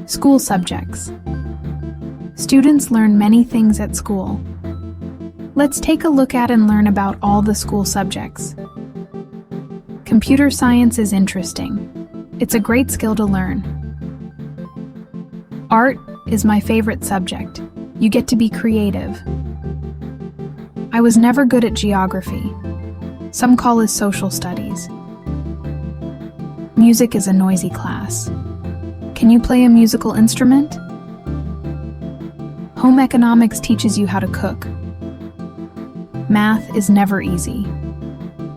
School subjects. Students learn many things at school. Let's take a look at and learn about all the school subjects. Computer science is interesting. It's a great skill to learn. Art is my favorite subject. You get to be creative. I was never good at geography. Some call it social studies. Music is a noisy class. Can you play a musical instrument? Home economics teaches you how to cook. Math is never easy,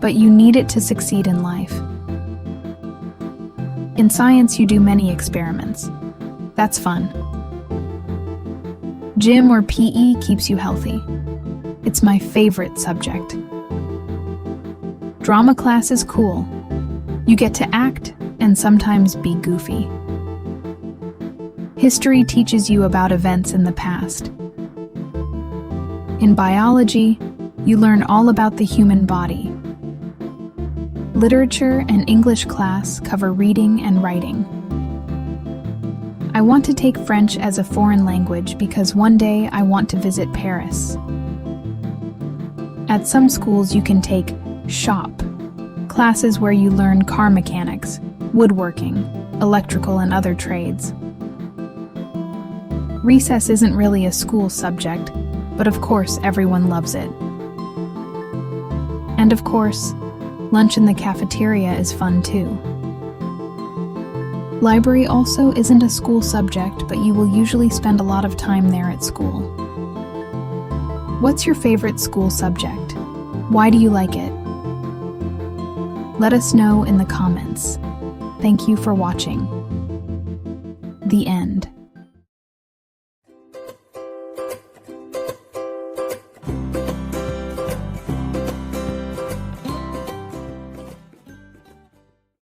but you need it to succeed in life. In science, you do many experiments. That's fun. Gym or PE keeps you healthy. It's my favorite subject. Drama class is cool. You get to act and sometimes be goofy. History teaches you about events in the past. In biology, you learn all about the human body. Literature and English class cover reading and writing. I want to take French as a foreign language because one day I want to visit Paris. At some schools you can take shop, classes where you learn car mechanics, woodworking, electrical and other trades. Recess isn't really a school subject, but of course everyone loves it. And of course, lunch in the cafeteria is fun too. Library also isn't a school subject, but you will usually spend a lot of time there at school. What's your favorite school subject? Why do you like it? Let us know in the comments. Thank you for watching. The end.